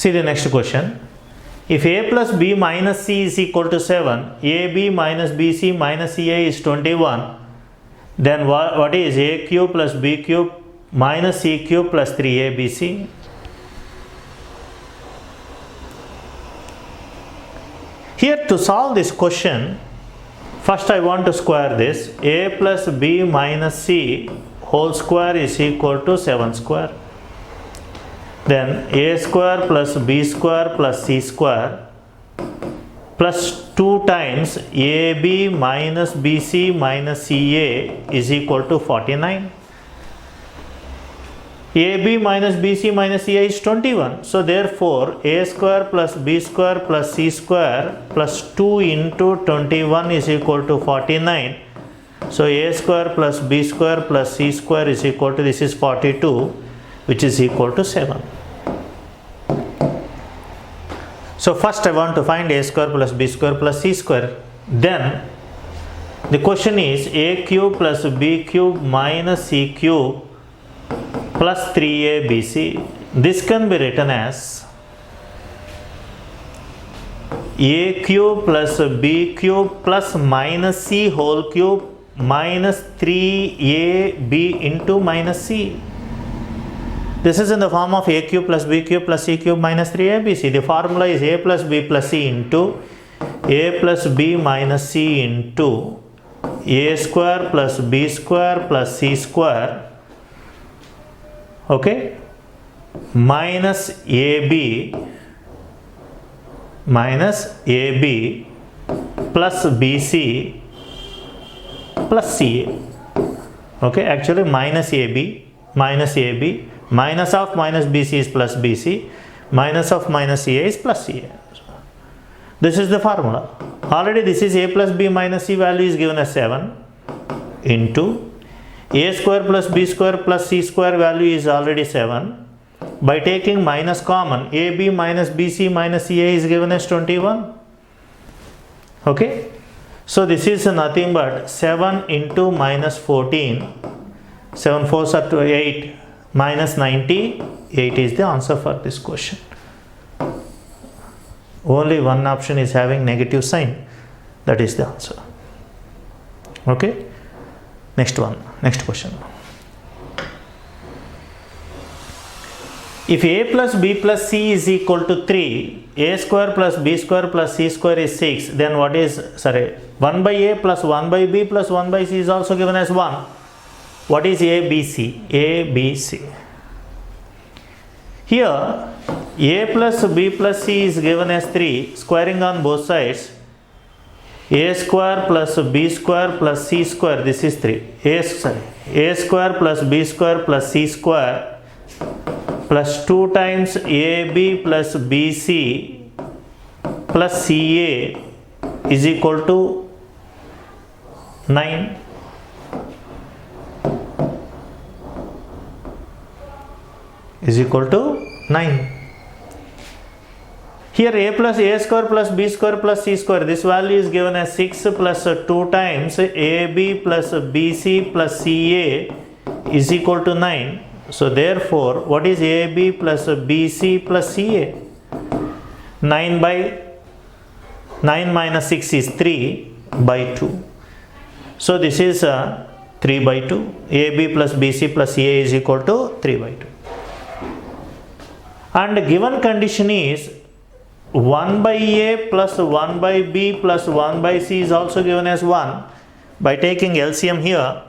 See the next question. If a plus b minus c is equal to 7, ab minus bc minus ca is 21, then what is a cube plus b cube minus c cube plus 3abc? Here, to solve this question, first I want to square this. A plus b minus c whole square is equal to 7 square. Then a square plus b square plus c square plus 2 times ab minus bc minus ca is equal to 49. ab minus bc minus ca is 21. So therefore a square plus b square plus c square plus 2 into 21 is equal to 49. So a square plus b square plus c square is equal to, this is 42, which is equal to 7. So first I want to find a square plus b square plus c square. Then the question is a cube plus b cube minus c cube plus 3abc. This can be written as a cube plus b cube plus minus c whole cube minus 3ab into minus c. This is in the form of a cube plus b cube plus c cube minus 3abc. The formula is a plus b plus c into a plus b minus c into a square plus b square plus c square, okay, minus ab plus bc plus ca. Okay, actually minus minus of minus bc is plus bc, minus of minus ca is plus ca. This is the formula. Already this is a plus b minus c value is given as 7 into a square plus b square plus c square value is already 7. By taking minus common, ab minus bc minus ca is given as 21. Okay. So this is nothing but 7 into minus 14, 7 4s are 8, minus 98 is the answer for this question. Only one option is having negative sign, that is the answer. Okay. Next question. If a plus b plus c is equal to 3, a square plus b square plus c square is 6, then what is, 1 by a plus 1 by b plus 1 by c is also given as 1. What is a, b, c? A, b, c. Here a plus b plus c is given as 3, squaring on both sides. A square plus b square plus c square, this is 3. A square plus b square plus c square plus 2 times ab plus bc plus ca is equal to 9. Is equal to 9. Here a plus a square plus b square plus c square, this value is given as 6 plus 2 times ab plus bc plus ca is equal to 9. So therefore, what is ab plus bc plus ca? 9 minus 6 is 3 by 2. So this is 3 by 2. ab plus bc plus ca is equal to 3 by 2. And given condition is 1 by a plus 1 by b plus 1 by c is also given as 1. By taking LCM here,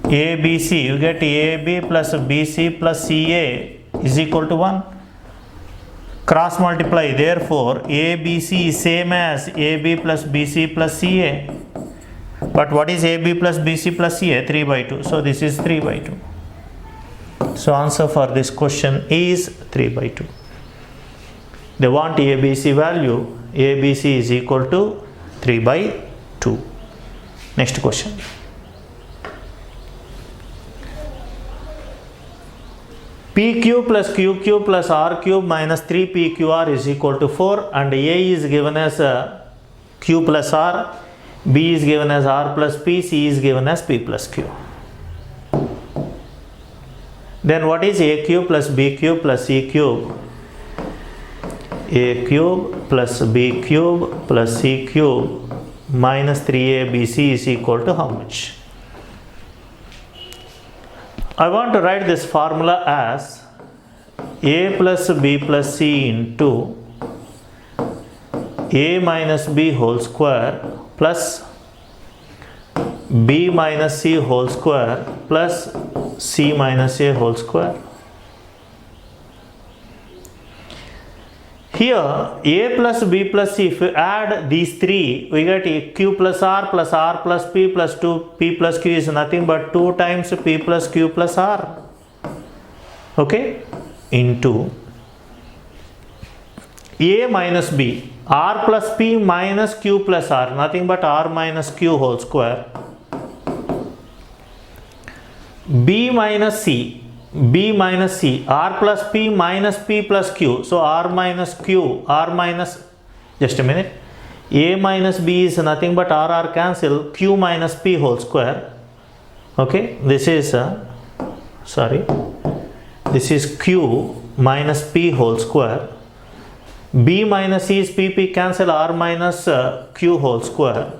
a, b, c, you get ab plus bc plus ca is equal to 1. Cross multiply, therefore abc is same as ab plus bc plus ca. But what is ab plus bc plus ca? 3 by 2. So this is 3 by 2. So answer for this question is 3 by 2. They want ABC value. ABC is equal to 3 by 2. Next question. P cube plus q cube plus r cube minus 3pqr is equal to 4, and A is given as q plus r, B is given as r plus p, C is given as p plus q. Then what is a cube plus b cube plus c cube a cube plus b cube plus c cube minus 3abc is equal to how much? I want to write this formula as a plus b plus c into a minus b whole square plus b minus c whole square plus c minus a whole square. Here a plus b plus c, if you add these three, we get a q plus r plus p plus 2p plus q is nothing but 2 times p plus q plus r, okay, into a minus b, r plus p minus q plus r, nothing but r minus q whole square, b minus c, r plus p minus p plus q, so r minus q, just a minute, a minus b is nothing but r cancel, q minus p whole square, okay, this is this is q minus p whole square, b minus c is pp cancel, r minus q whole square,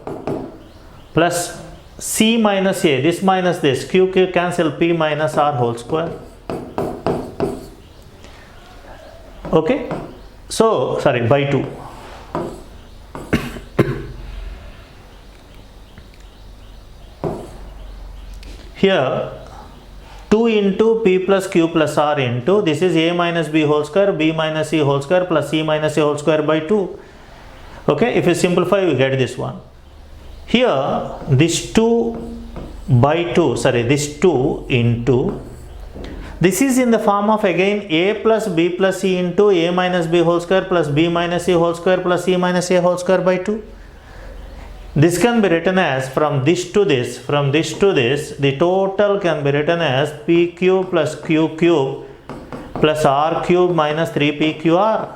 plus c minus a, this minus this, q cancel, p minus r whole square. Okay, so by 2. Here 2 into p plus q plus r into, this is a minus b whole square, b minus c whole square plus c minus a whole square by 2. Okay, if you simplify, we get this one. Here this 2 by 2, this 2 into, this is in the form of again a plus b plus c into a minus b whole square plus b minus c whole square plus c minus a whole square by 2. This can be written as from this to this, the total can be written as p cube plus q cube plus r cube minus 3pqr.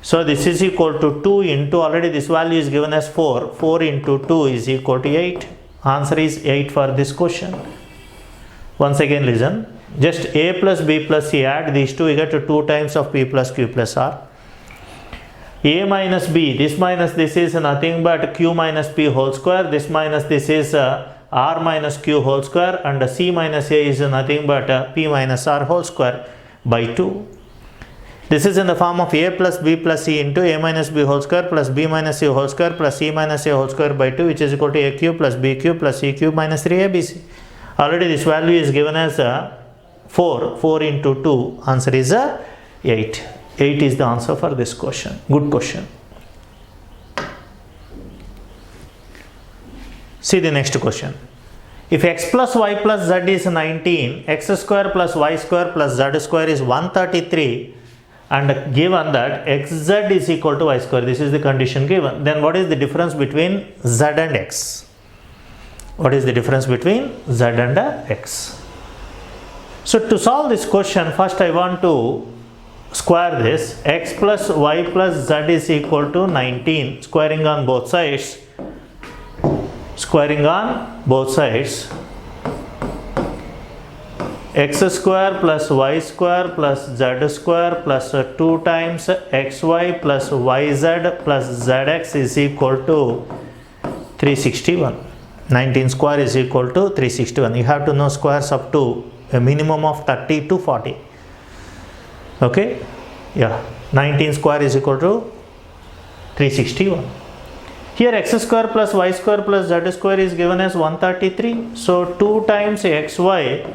So this is equal to 2 into, already this value is given as 4. 4 into 2 is equal to 8. Answer is 8 for this question. Once again listen. Just a plus b plus c, add these two, you get to 2 times of p plus q plus r. A minus b, this minus this is nothing but q minus p whole square. This minus this is r minus q whole square, and c minus a is nothing but p minus r whole square by 2. This is in the form of a plus b plus c into a minus b whole square plus b minus c whole square plus c minus a whole square by 2, which is equal to a cube plus b cube plus c cube minus 3abc. Already this value is given as 4. 4 into 2, answer is 8. 8 is the answer for this question. Good question. See the next question. If x plus y plus z is 19, x square plus y square plus z square is 133, and given that xz is equal to y square, this is the condition given, then what is the difference between z and x? What is the difference between z and x? So to solve this question, first I want to square this. X plus y plus z is equal to 19, squaring on both sides. X square plus y square plus z square plus 2 times xy plus yz plus zx is equal to 361. 19 square is equal to 361. You have to know squares up to a minimum of 30 to 40. Okay, yeah, 19 square is equal to 361. Here x square plus y square plus z square is given as 133. So 2 times xy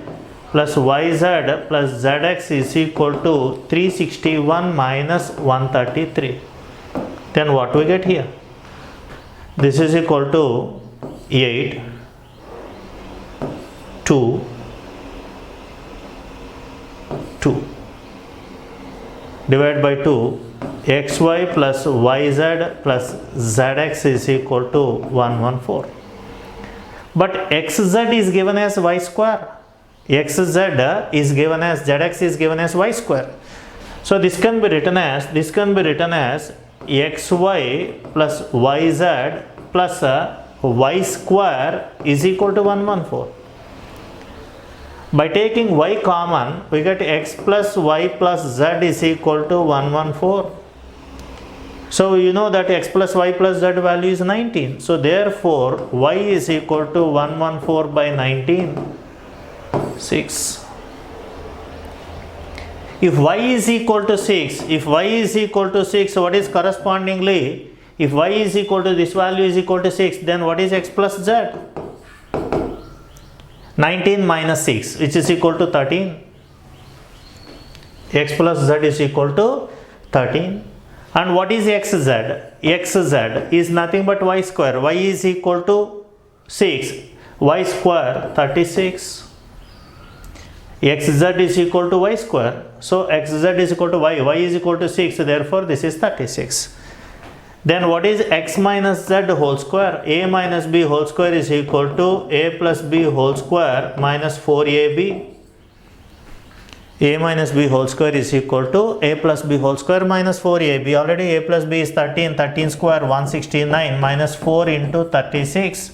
plus yz plus zx is equal to 361 minus 133. Then what we get here? This is equal to 8, 2, 2. Divide by 2, xy plus yz plus zx is equal to 114. But xz is given as y square. Xz is given as, zx is given as y square. So this can be written as xy plus yz plus y square is equal to 114. By taking y common, we get x plus y plus z is equal to 114. So you know that x plus y plus z value is 19. So therefore y is equal to 114 by 19, 6. If y is equal to 6, what is correspondingly, if y is equal to this value is equal to 6, then what is x plus z? 19 minus 6, which is equal to 13. X plus z is equal to 13. And what is xz? Xz is nothing but y square. Y is equal to 6. Y square 36. Xz is equal to y square. So xz is equal to y. Y is equal to 6. Therefore this is 36. Then what is x minus z whole square? A minus b whole square is equal to a plus b whole square minus 4ab. A minus b whole square is equal to a plus b whole square minus 4ab. Already a plus b is 13. 13 square 169 minus 4 into 36.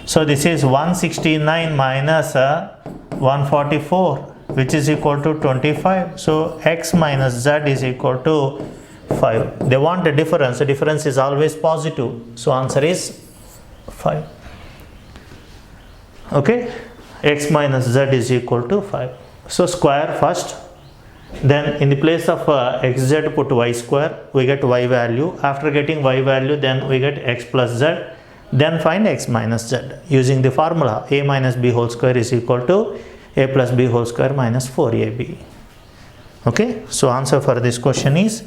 So this is 169 minus 144, which is equal to 25. So x minus z is equal to 5. They want the difference. The difference is always positive. So answer is 5. Okay. X minus z is equal to 5. So square first. Then in the place of xz put y square. We get y value. After getting y value, then we get x plus z. Then find x minus z using the formula a minus b whole square is equal to a plus b whole square minus 4ab. Okay. So answer for this question is.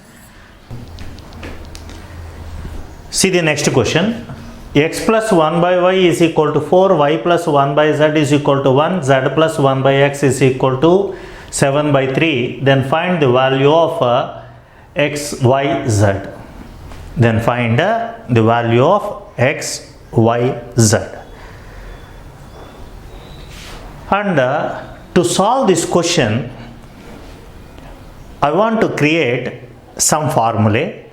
See the next question. X plus 1 by y is equal to 4, y plus 1 by z is equal to 1, z plus 1 by x is equal to 7 by 3. Then find the value of x, y, z. Then find the value of x, y, z. And to solve this question, I want to create some formulae.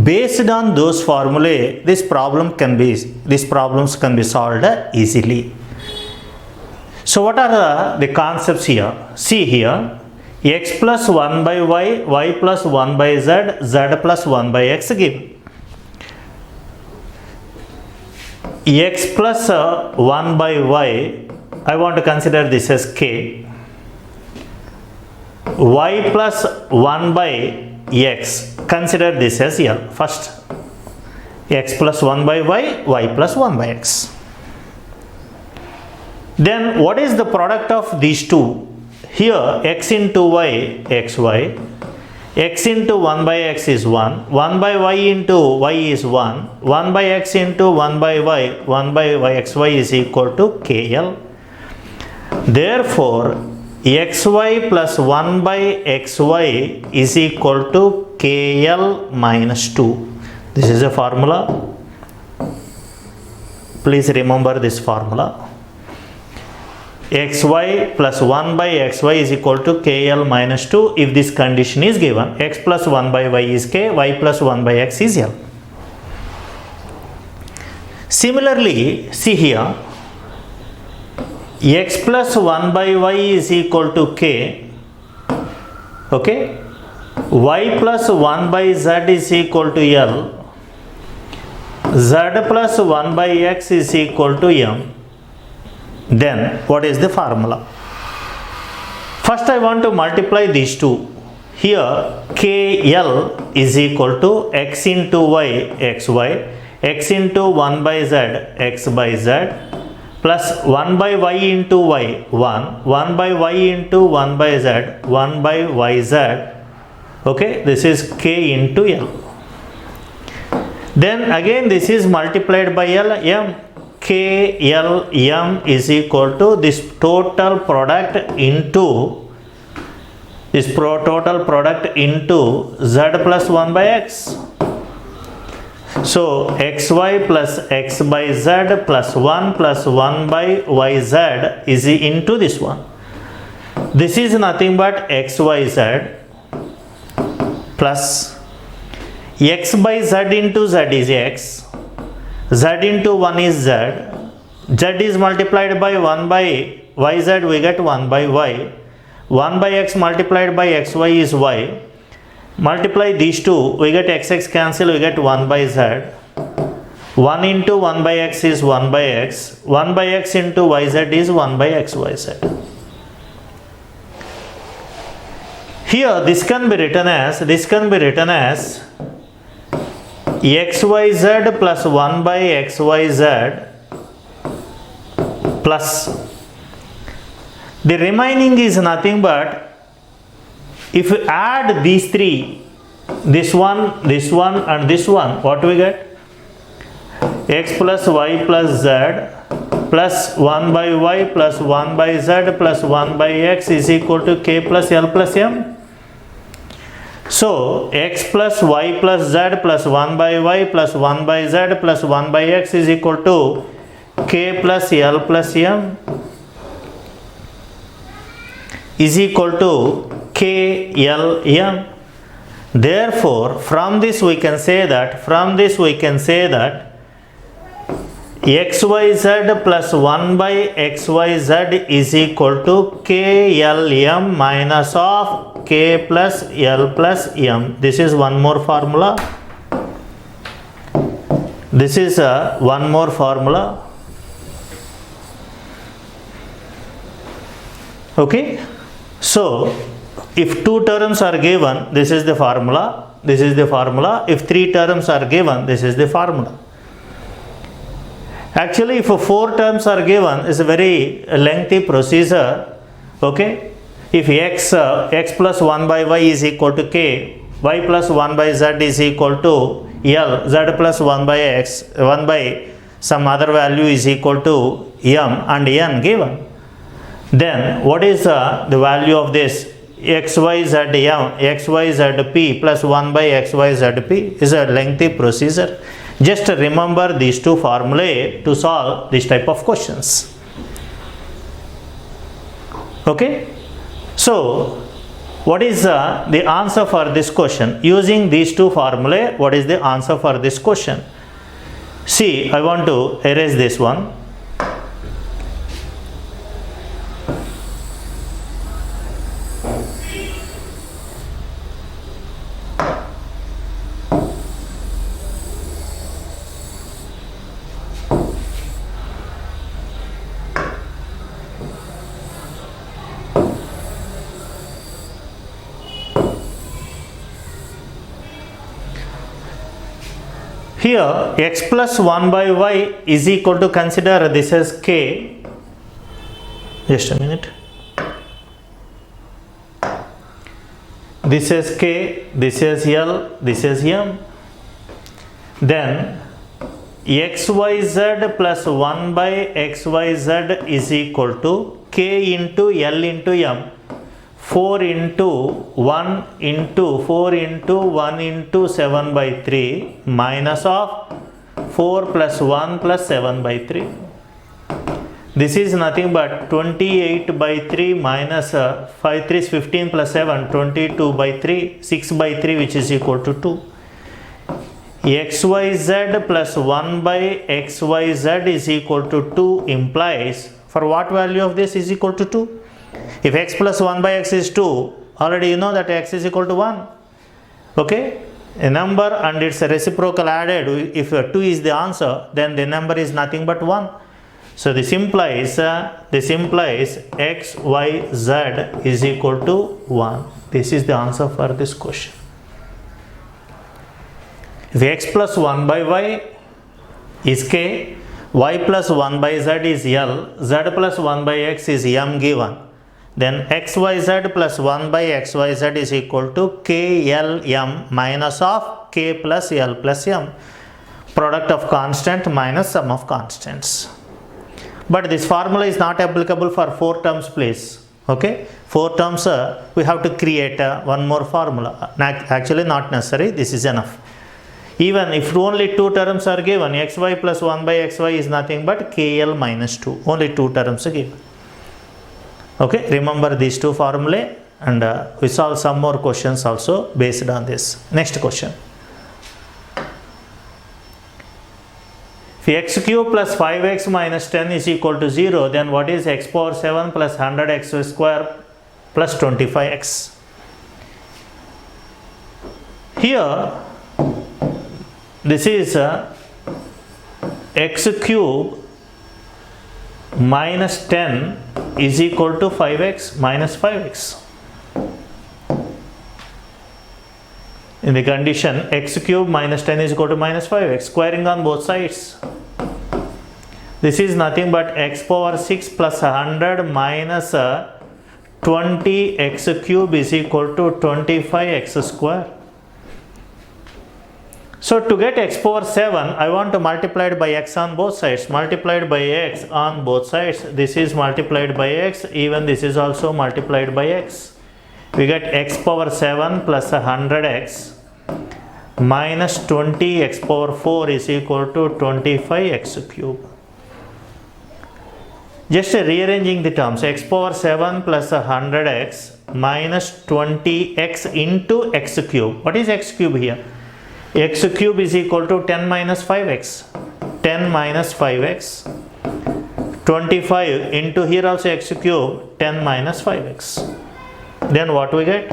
Based on those formulae, these problems can be solved easily. So what are the concepts here? See here, x plus 1 by y, y plus 1 by z, z plus 1 by x given. X plus 1 by y, I want to consider this as k. Y plus 1 by x, consider this as L. First, x plus 1 by y, y plus 1 by x. Then what is the product of these two? Here x into y, xy, x into 1 by x is 1, 1 by y into y is 1, 1 by x into 1 by y, 1 by y xy is equal to kl. Therefore, xy plus 1 by xy is equal to kl minus 2. This is a formula. Please remember this formula. xy plus 1 by xy is equal to kl minus 2 if this condition is given. X plus 1 by y is k, y plus 1 by x is l. Similarly, see here, x plus 1 by y is equal to k, okay, y plus 1 by z is equal to l, z plus 1 by x is equal to m. Then what is the formula? First I want to multiply these two. Here kl is equal to x into y xy, x into 1 by z x by z, plus 1 by y into y 1, 1 by y into 1 by z 1 by yz. Okay, this is k into l. Then again this is multiplied by l, m. K l m is equal to this total product into total product into z plus 1 by x. So xy plus x by z plus 1 by yz is into this one. This is nothing but xyz plus x by z into z is x, z into 1 is z, z is multiplied by 1 by yz we get 1 by y. 1 by x multiplied by xy is y. Multiply these two, we get x cancel, we get 1 by z. 1 into 1 by x is 1 by x. 1 by x into yz is 1 by xyz. Here this can be written as xyz plus 1 by xyz plus the remaining is nothing but, if you add these three, this one and this one, what we get? X plus y plus z plus 1 by y plus 1 by z plus 1 by x is equal to k plus l plus m. So x plus y plus z plus 1 by y plus 1 by z plus 1 by x is equal to k plus l plus m is equal to k l m. Therefore, from this we can say that xyz plus 1 by xyz is equal to k l m minus of k plus l plus m. This is one more formula. One more formula. Okay. So, if two terms are given, this is the formula. If three terms are given, this is the formula. Actually, if four terms are given, it's a very lengthy procedure. Okay. If x plus 1 by y is equal to k, y plus 1 by z is equal to l, z plus 1 by x, 1 by some other value is equal to m and n given. Then what is the value of this? xyzp plus 1 by xyzp is a lengthy procedure. Just remember these two formulae to solve this type of questions. Okay. So what is the answer for this question? Using these two formulae, what is the answer for this question? See, I want to erase this one. Here x plus 1 by y is equal to, consider this as k. Just a minute. This is k, this is l, this is m. Then xyz plus 1 by xyz is equal to k into l into m. 4 into 1 into 4 into 1 into 7 by 3 minus of 4 plus 1 plus 7 by 3. This is nothing but 28 by 3 minus 5 3 is 15 plus 7, 22 by 3, 6 by 3, which is equal to 2. xyz plus 1 by xyz is equal to 2 implies, for what value of this is equal to 2? If x plus 1 by x is 2, already you know that x is equal to 1. Okay, a number and its reciprocal added, if 2 is the answer, then the number is nothing but 1. So this implies x, y, z is equal to 1. This is the answer for this question. If x plus 1 by y is k, y plus 1 by z is l, z plus 1 by x is m given, then xyz plus 1 by xyz is equal to k l m minus of k plus l plus m, product of constant minus sum of constants. But this formula is not applicable for 4 terms, please. Okay, 4 terms we have to create one more formula. Actually not necessary, this is enough. Even if only 2 terms are given, xy plus 1 by xy is nothing but kl minus 2. Only 2 terms are given. Okay, remember these 2 formulae, and we solve some more questions also based on this. Next question. If x cube plus 5x minus 10 is equal to 0, then what is x power 7 plus 100x square plus 25x? Here, this is x cube minus 10 is equal to 5x minus 5x. In the condition x cube minus 10 is equal to minus 5x, squaring on both sides. This is nothing but x power 6 plus 100 minus 20 x cube is equal to 25x square. So to get x power 7, I want to multiply it by x on both sides. Multiplied by x on both sides. This is multiplied by x, even this is also multiplied by x. We get x power 7 plus 100x minus 20x power 4 is equal to 25x cube. Just rearranging the terms, x power 7 plus 100x minus 20x into x cube. What is x cube here? X cube is equal to 10 minus 5x. 10 minus 5x. 25 into here also x cube, 10 minus 5x. Then what we get?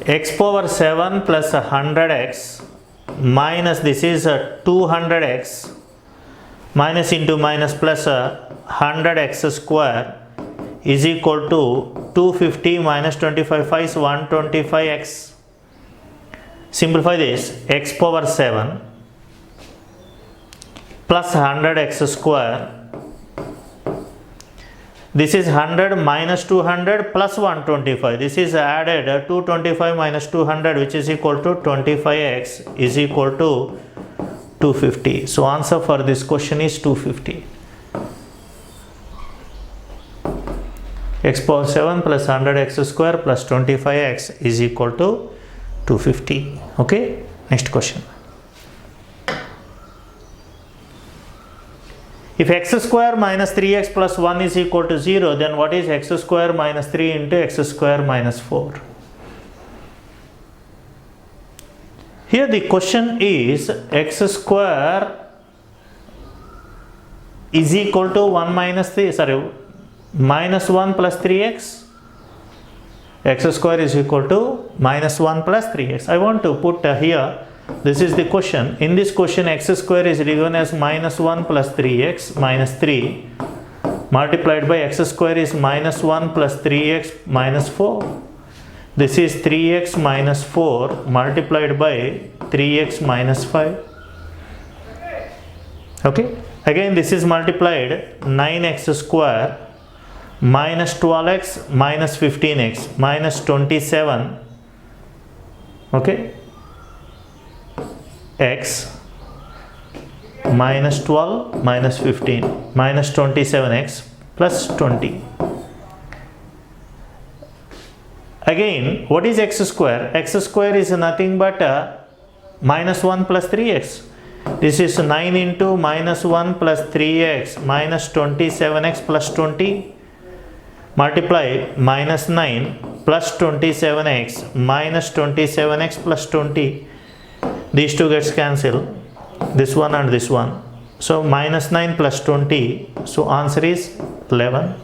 X power 7 plus 100x minus this is 200x minus into minus plus 100x square is equal to 250 minus 25, 5 is 125x. Simplify this, x power 7 plus 100x square. This is 100 minus 200 plus 125. This is added 225 minus 200 which is equal to 25x is equal to 250. So answer for this question is 250. X power 7 plus 100x square plus 25x is equal to 250. Okay, next question. If x square minus 3x plus 1 is equal to 0, then what is x square minus 3 into x square minus 4? Here the question is x square is equal to 1 minus 3, minus 1 plus 3x. X square is equal to minus 1 plus 3x. I want to put here, this is the question. In this question, x square is given as minus 1 plus 3x minus 3 multiplied by x square is minus 1 plus 3x minus 4. This is 3x minus 4 multiplied by 3x minus 5. Okay. Again, this is multiplied 9x square minus 12x minus 15x minus 27. Okay. X minus 12 minus 15 minus 27x plus 20. Again, what is x square? X square is nothing but minus 1 plus 3x. This is 9 into minus 1 plus 3x minus 27x plus 20 multiply minus 9 plus 27x minus 27x plus 20. These two gets cancelled, this one and this one. So minus 9 plus 20, so answer is 11.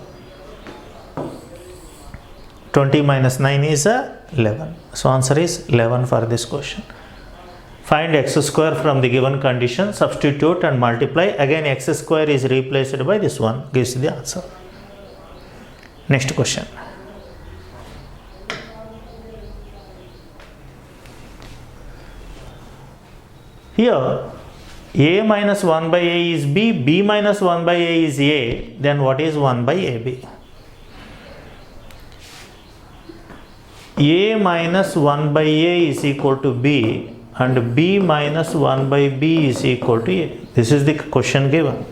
20 minus 9 is 11. So answer is 11 for this question. Find x square from the given condition, substitute and multiply. Again x square is replaced by this one, gives the answer. Next question. Here a minus 1 by a is b, b minus 1 by a is a, then what is 1 by ab? A minus 1 by a is equal to b and b minus 1 by b is equal to a. This is the question given.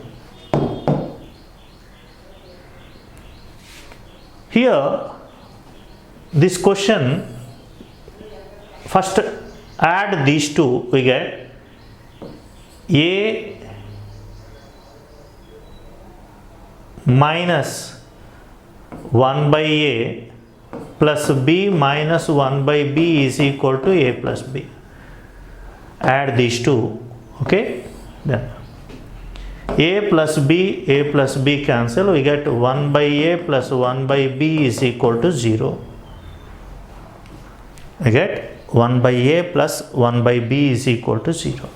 Here this question, first add these two, we get a minus 1 by a plus b minus 1 by b is equal to a plus b. Add these two. Okay, Then a plus b cancel, we get 1 by a plus 1 by b is equal to 0. We get 1 by a plus 1 by b is equal to 0.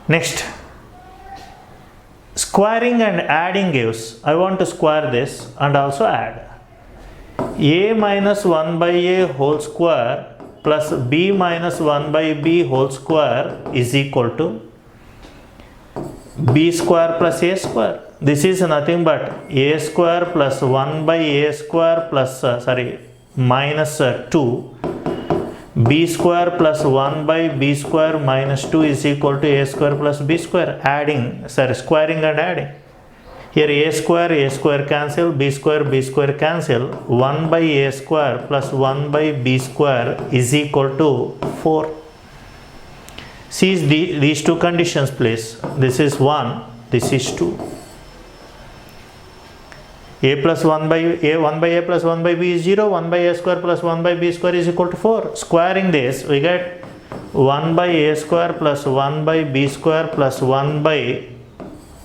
Next, squaring and adding gives, I want to square this and also add. A minus 1 by a whole square plus b minus 1 by b whole square is equal to b square plus a square. This is nothing but a square plus 1 by a square plus minus 2, b square plus 1 by b square minus 2 is equal to a square plus b square. Squaring and adding. Here a square cancel, b square cancel. 1 by a square plus 1 by b square is equal to 4. See these two conditions please. This is 1, this is 2. A plus 1 by a plus 1 by b is 0. 1 by a square plus 1 by b square is equal to 4. Squaring this, we get 1 by a square plus 1 by b square plus 1 by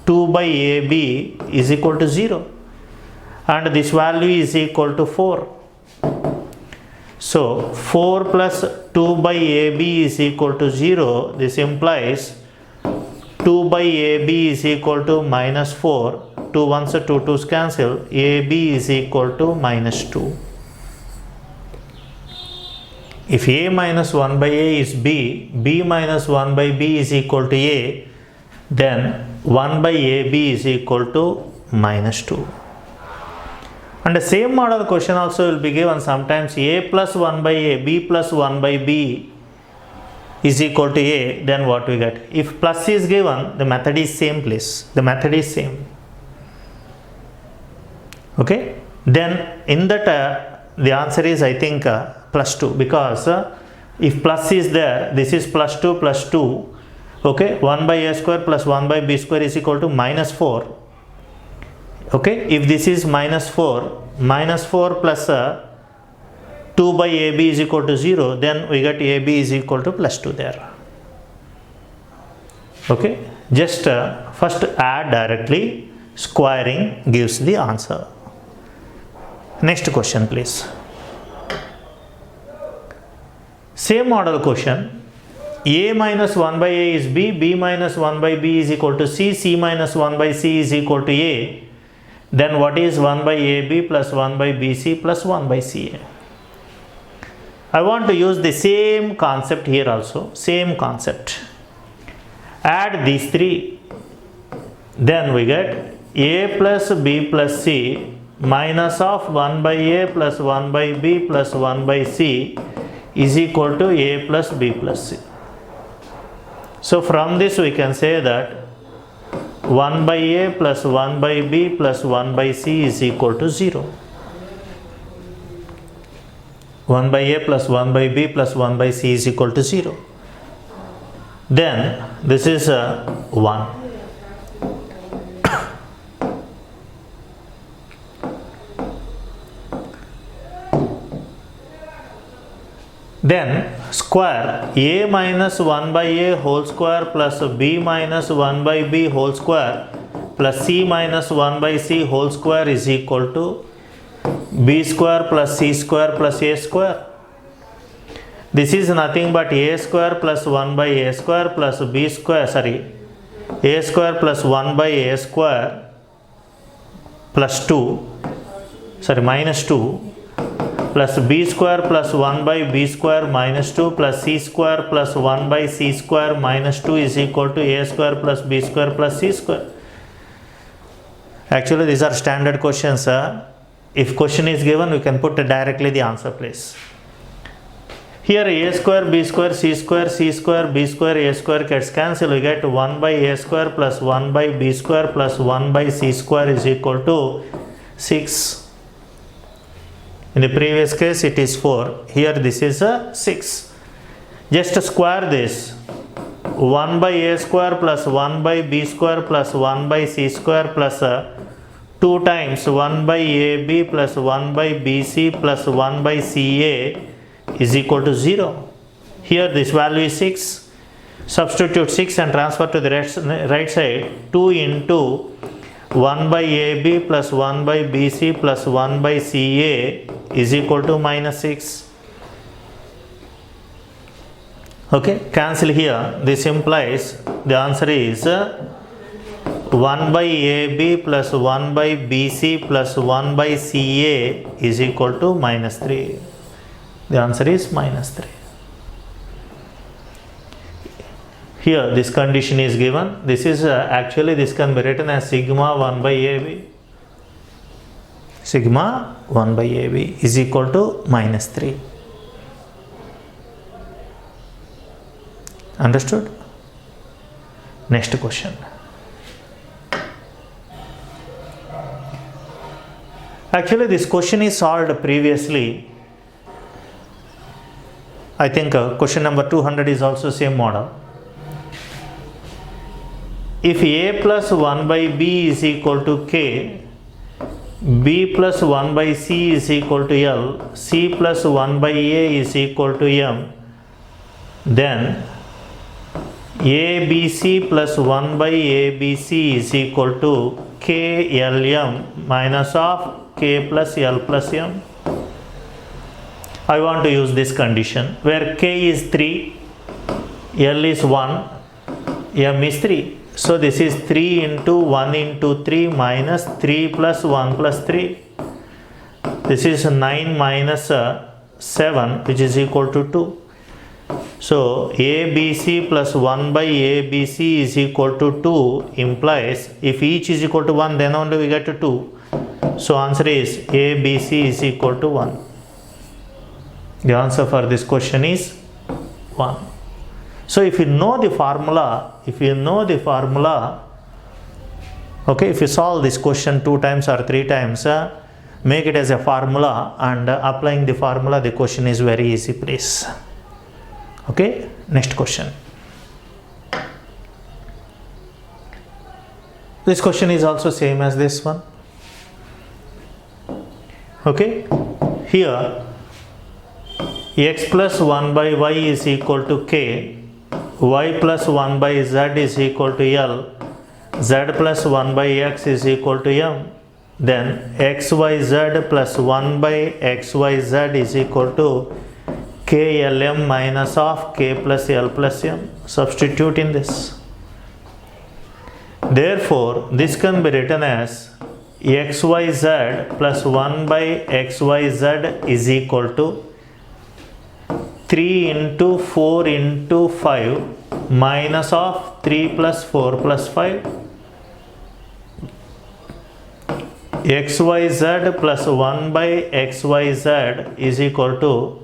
2 by ab is equal to 0. And this value is equal to 4. So 4 plus 2 by ab is equal to 0. This implies 2 by ab is equal to minus 4. 2 ones are 2 2's cancel. AB is equal to minus 2. If A minus 1 by A is B, B minus 1 by B is equal to A, then 1 by AB is equal to minus 2. And the same model question also will be given sometimes. A plus 1 by A, B plus 1 by B is equal to A, then what we get? If plus is given, the method is same please. The method is same. Okay, then in that the answer is I think plus 2, because if plus is there, this is plus 2. Okay, 1 by a square plus 1 by b square is equal to minus 4. Okay, if this is minus 4 plus 2 by ab is equal to 0, then we get ab is equal to plus 2 there. Okay, just first add directly, squaring gives the answer. Next question please. Same model question. A minus 1 by A is B, B minus 1 by B is equal to C, C minus 1 by C is equal to A. Then what is 1 by AB plus 1 by BC plus 1 by CA? I want to use the same concept here also. Same concept. Add these three. Then we get A plus B plus C minus of 1 by A plus 1 by B plus 1 by C is equal to A plus B plus C. So from this we can say that 1 by A plus 1 by B plus 1 by C is equal to 0. 1 by A plus 1 by B plus 1 by C is equal to 0. Then this is 1. Then square A minus 1 by A whole square plus B minus 1 by B whole square plus C minus 1 by C whole square is equal to B square plus C square plus A square. This is nothing but A square plus 1 by A square plus B square, A square plus 1 by A square plus 2, minus 2, plus b square plus 1 by b square minus 2 plus c square plus 1 by c square minus 2 is equal to a square plus b square plus c square. Actually these are standard questions. If question is given, we can put directly the answer please. Here a square, b square, c square, b square, a square gets cancelled. We get 1 by a square plus 1 by b square plus 1 by c square is equal to 6. In the previous case it is 4. Here this is 6. Just square this. 1 by a square plus 1 by b square plus 1 by c square plus 2 times 1 by ab plus 1 by bc plus 1 by ca is equal to 0. Here this value is 6. Substitute 6 and transfer to the right side. 2 into 1 by AB plus 1 by BC plus 1 by CA is equal to minus 6. Okay, cancel here. This implies the answer is 1 by AB plus 1 by BC plus 1 by CA is equal to minus 3. The answer is minus 3. Here this condition is given. This is actually this can be written as sigma 1 by AB. Sigma 1 by AB is equal to minus 3. Understood? Next question. Actually this question is solved previously. I think question number 200 is also same model. If A plus 1 by B is equal to K, B plus 1 by C is equal to L, C plus 1 by A is equal to M, then ABC plus 1 by ABC is equal to KLM minus of K plus L plus M. I want to use this condition where K is 3, L is 1, M is 3. So this is 3 into 1 into 3 minus 3 plus 1 plus 3. This is 9 minus 7, which is equal to 2. So ABC plus 1 by ABC is equal to 2 implies if each is equal to 1, then only we get to 2. So answer is ABC is equal to 1. The answer for this question is 1. So if you know the formula, okay, if you solve this question 2 times or 3 times, make it as a formula, and applying the formula, the question is very easy, please. Okay, next question. This question is also same as this one. Okay, here x plus 1 by y is equal to k, y plus 1 by z is equal to L, z plus 1 by x is equal to M, then xyz plus 1 by xyz is equal to KLM minus of K plus L plus M. Substitute in this. Therefore, this can be written as xyz plus 1 by xyz is equal to 3 into 4 into 5 minus of 3 plus 4 plus 5. xyz plus 1 by xyz is equal to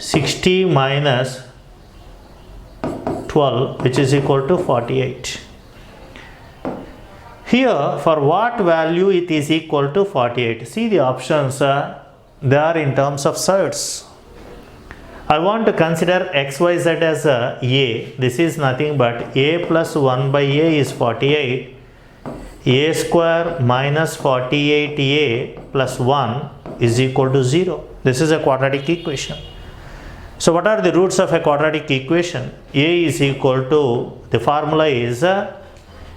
60 minus 12, which is equal to 48. Here, for what value it is equal to 48? See the options, they are in terms of surds. I want to consider xyz as a. This is nothing but a plus 1 by a is 48. A square minus 48a plus 1 is equal to 0. This is a quadratic equation. So what are the roots of a quadratic equation? A is equal to, the formula is a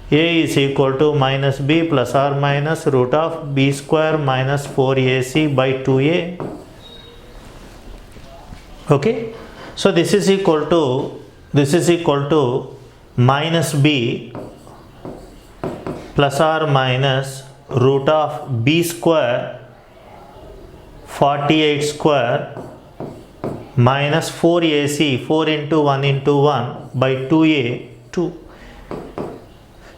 is equal to minus b plus or minus root of b square minus 4ac by 2a. Okay, so this is equal to minus b plus or minus root of b square 48 square minus 4ac, 4 into 1 into 1 by 2a 2.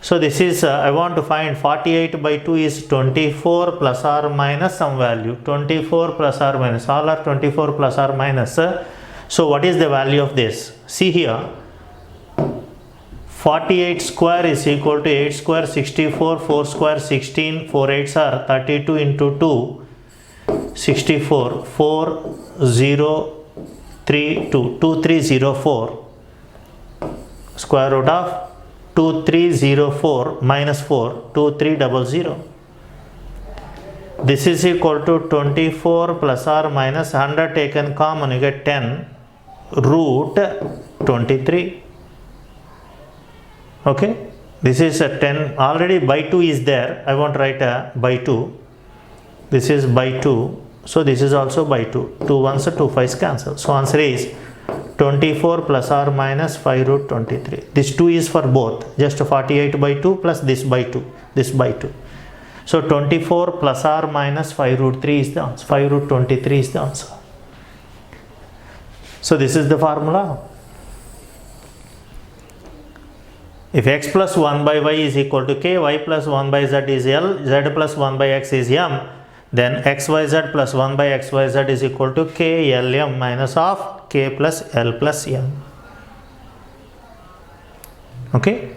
So this is I want to find 48 by 2 is 24 plus or minus some value, 24 plus or minus, all are 24 plus or minus. So what is the value of this? See here, 48 square is equal to 8 square 64, 4 square 16, 4 8s are 32 into 2 64, 4 0 3 2, 2304, square root of 2304 minus 4, 2300. This is equal to 24 plus or minus 100 taken common, you get 10, root 23. Okay, this is a 10, already by 2 is there, I won't write a by 2, this is by 2, so this is also by 2, 2 ones 2 5s cancel, so answer is 24 plus or minus 5 root 23. This 2 is for both, just 48 by 2 plus this by 2, this by 2. So 24 plus or minus 5 root 3 is the answer, 5 root 23 is the answer. So this is the formula. If x plus 1 by y is equal to k, y plus 1 by z is L, z plus 1 by x is M, then xyz plus 1 by xyz is equal to k L M minus of k plus L plus M. Okay.